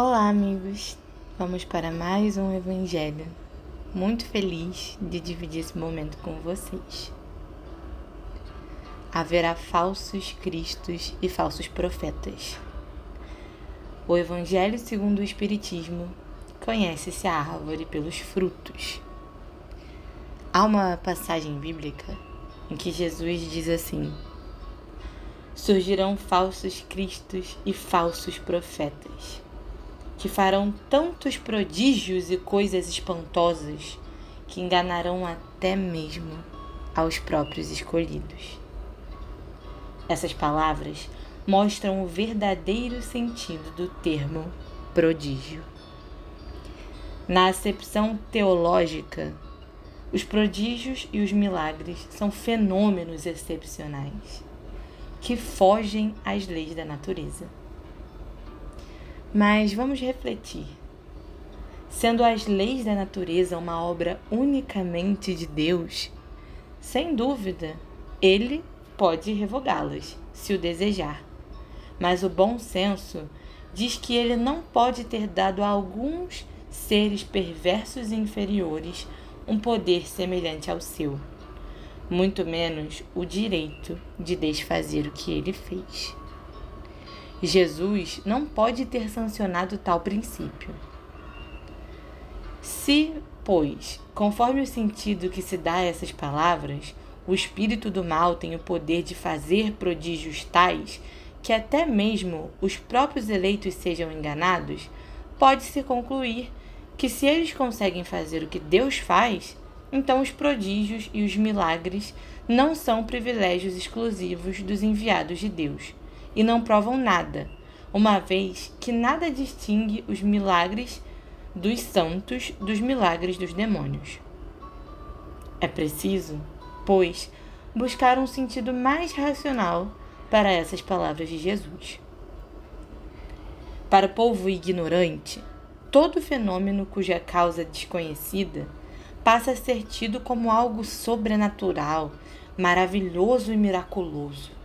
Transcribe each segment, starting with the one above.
Olá, amigos! Vamos para mais um Evangelho. Muito feliz de dividir esse momento com vocês. Haverá falsos cristos e falsos profetas. O Evangelho segundo o Espiritismo conhece-se a árvore pelos frutos. Há uma passagem bíblica em que Jesus diz assim: surgirão falsos cristos e falsos profetas, que farão tantos prodígios e coisas espantosas que enganarão até mesmo aos próprios escolhidos. Essas palavras mostram o verdadeiro sentido do termo prodígio. Na acepção teológica, os prodígios e os milagres são fenômenos excepcionais que fogem às leis da natureza. Mas vamos refletir. Sendo as leis da natureza uma obra unicamente de Deus, sem dúvida, Ele pode revogá-las, se o desejar. Mas o bom senso diz que Ele não pode ter dado a alguns seres perversos e inferiores um poder semelhante ao seu, muito menos o direito de desfazer o que Ele fez. Jesus não pode ter sancionado tal princípio. Se, pois, conforme o sentido que se dá a essas palavras, o espírito do mal tem o poder de fazer prodígios tais que até mesmo os próprios eleitos sejam enganados, pode-se concluir que se eles conseguem fazer o que Deus faz, então os prodígios e os milagres não são privilégios exclusivos dos enviados de Deus, e não provam nada, uma vez que nada distingue os milagres dos santos dos milagres dos demônios. É preciso, pois, buscar um sentido mais racional para essas palavras de Jesus. Para o povo ignorante, todo fenômeno cuja causa é desconhecida passa a ser tido como algo sobrenatural, maravilhoso e miraculoso.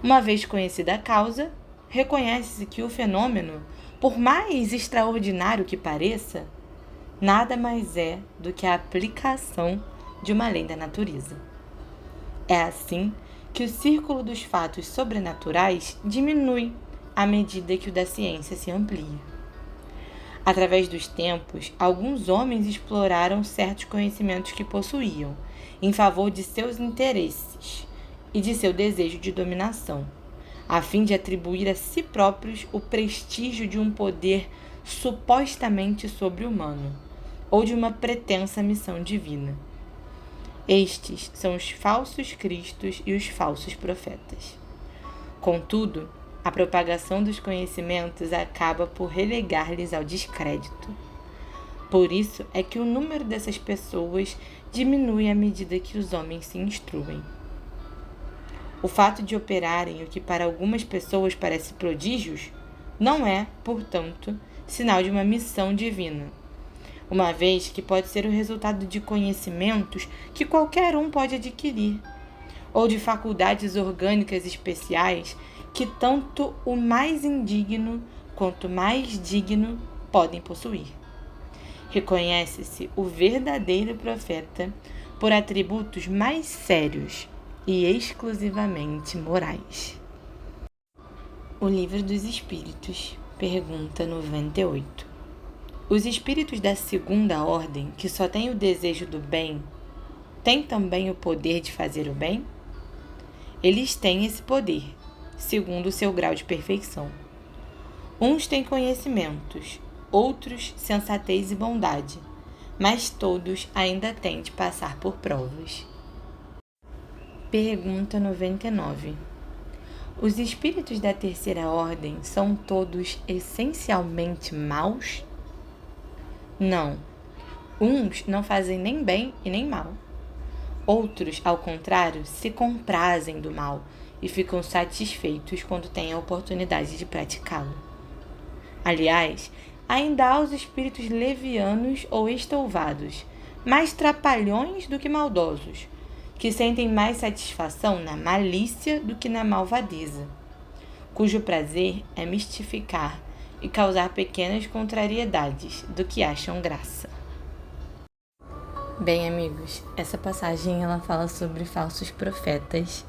Uma vez conhecida a causa, reconhece-se que o fenômeno, por mais extraordinário que pareça, nada mais é do que a aplicação de uma lei da natureza. É assim que o círculo dos fatos sobrenaturais diminui à medida que o da ciência se amplia. Através dos tempos, alguns homens exploraram certos conhecimentos que possuíam, em favor de seus interesses e de seu desejo de dominação, a fim de atribuir a si próprios o prestígio de um poder supostamente sobre-humano, ou de uma pretensa missão divina. Estes são os falsos cristos e os falsos profetas. Contudo, a propagação dos conhecimentos acaba por relegar-lhes ao descrédito. Por isso é que o número dessas pessoas diminui à medida que os homens se instruem. O fato de operarem o que para algumas pessoas parece prodígios não é, portanto, sinal de uma missão divina, uma vez que pode ser o resultado de conhecimentos que qualquer um pode adquirir, ou de faculdades orgânicas especiais que tanto o mais indigno quanto o mais digno podem possuir. Reconhece-se o verdadeiro profeta por atributos mais sérios e exclusivamente morais. O Livro dos Espíritos, pergunta 98. Os espíritos da segunda ordem, que só têm o desejo do bem, têm também o poder de fazer o bem? Eles têm esse poder, segundo o seu grau de perfeição. Uns têm conhecimentos, outros sensatez e bondade, mas todos ainda têm de passar por provas. Pergunta 99. Os espíritos da terceira ordem são todos essencialmente maus? Não. Uns não fazem nem bem e nem mal. Outros, ao contrário, se comprazem do mal e ficam satisfeitos quando têm a oportunidade de praticá-lo. Aliás, ainda há os espíritos levianos ou estouvados, mais trapalhões do que maldosos, que sentem mais satisfação na malícia do que na malvadeza, cujo prazer é mistificar e causar pequenas contrariedades do que acham graça. Bem, amigos, essa passagem ela fala sobre falsos profetas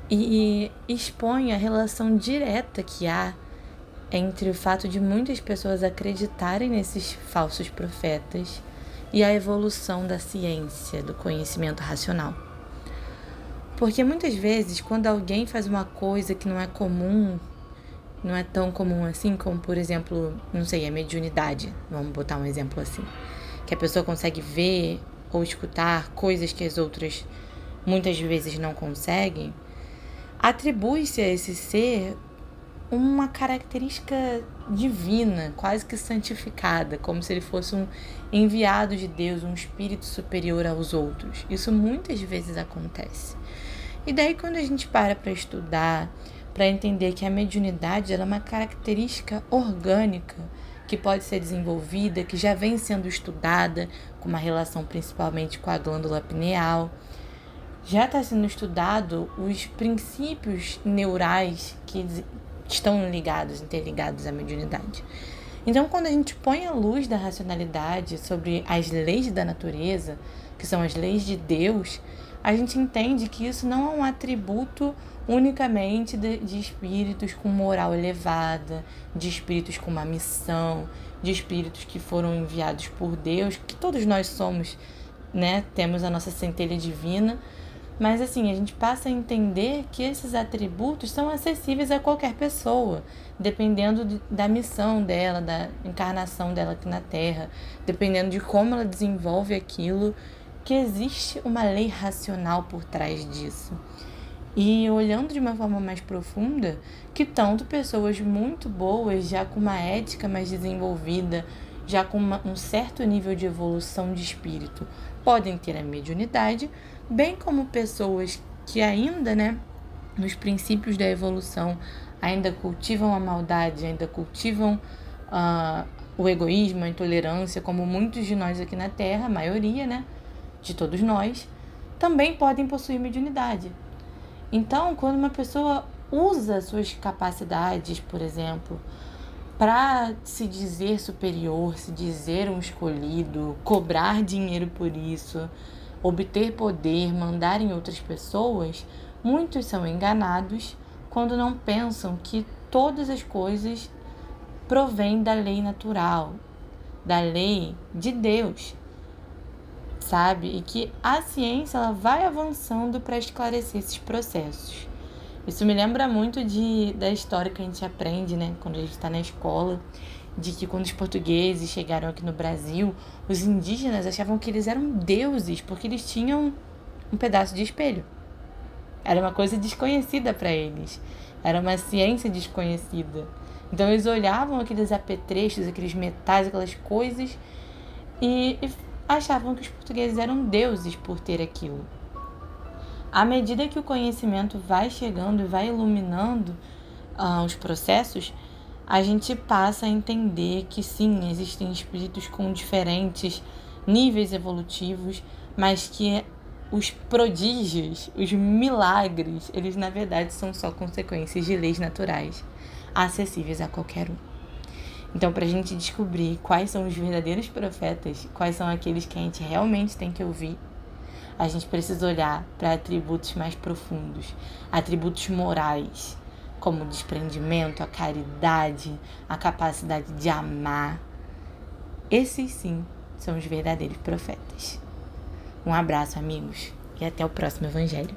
e expõe a relação direta que há entre o fato de muitas pessoas acreditarem nesses falsos profetas e a evolução da ciência, do conhecimento racional. Porque muitas vezes, quando alguém faz uma coisa que não é comum, não é tão comum assim, como, por exemplo, não sei, a mediunidade, vamos botar um exemplo assim, que a pessoa consegue ver ou escutar coisas que as outras muitas vezes não conseguem, atribui-se a esse ser uma característica divina, quase que santificada, como se ele fosse um enviado de Deus, um espírito superior aos outros. Isso muitas vezes acontece. E daí, quando a gente para estudar, para entender que a mediunidade ela é uma característica orgânica que pode ser desenvolvida, que já vem sendo estudada, com uma relação principalmente com a glândula pineal, já está sendo estudado os princípios neurais que estão interligados à mediunidade. Então, quando a gente põe a luz da racionalidade sobre as leis da natureza, que são as leis de Deus, a gente entende que isso não é um atributo unicamente de espíritos com moral elevada, de espíritos com uma missão, de espíritos que foram enviados por Deus, que todos nós somos, né? Temos a nossa centelha divina. Mas assim, a gente passa a entender que esses atributos são acessíveis a qualquer pessoa, dependendo da missão dela, da encarnação dela aqui na Terra, dependendo de como ela desenvolve aquilo, que existe uma lei racional por trás disso. E olhando de uma forma mais profunda, que tanto pessoas muito boas, já com uma ética mais desenvolvida, já com um certo nível de evolução de espírito, podem ter a mediunidade, bem como pessoas que ainda, nos princípios da evolução, ainda cultivam a maldade, ainda cultivam o egoísmo, a intolerância, como muitos de nós aqui na Terra, a maioria, de todos nós, também podem possuir mediunidade. Então, quando uma pessoa usa suas capacidades, por exemplo, para se dizer superior, se dizer um escolhido, cobrar dinheiro por isso, obter poder, mandar em outras pessoas, muitos são enganados quando não pensam que todas as coisas provêm da lei natural, da lei de Deus, sabe? E que a ciência ela vai avançando para esclarecer esses processos. Isso me lembra muito da história que a gente aprende, quando a gente está na escola, de que quando os portugueses chegaram aqui no Brasil, os indígenas achavam que eles eram deuses, porque eles tinham um pedaço de espelho. Era uma coisa desconhecida para eles. Era uma ciência desconhecida. Então eles olhavam aqueles apetrechos, aqueles metais, aquelas coisas e achavam que os portugueses eram deuses por ter aquilo. À medida que o conhecimento vai chegando e vai iluminando os processos, a gente passa a entender que sim, existem espíritos com diferentes níveis evolutivos, mas que os prodígios, os milagres, eles na verdade são só consequências de leis naturais, acessíveis a qualquer um. Então, para a gente descobrir quais são os verdadeiros profetas, quais são aqueles que a gente realmente tem que ouvir, a gente precisa olhar para atributos mais profundos, atributos morais, como o desprendimento, a caridade, a capacidade de amar. Esses sim são os verdadeiros profetas. Um abraço, amigos, e até o próximo Evangelho.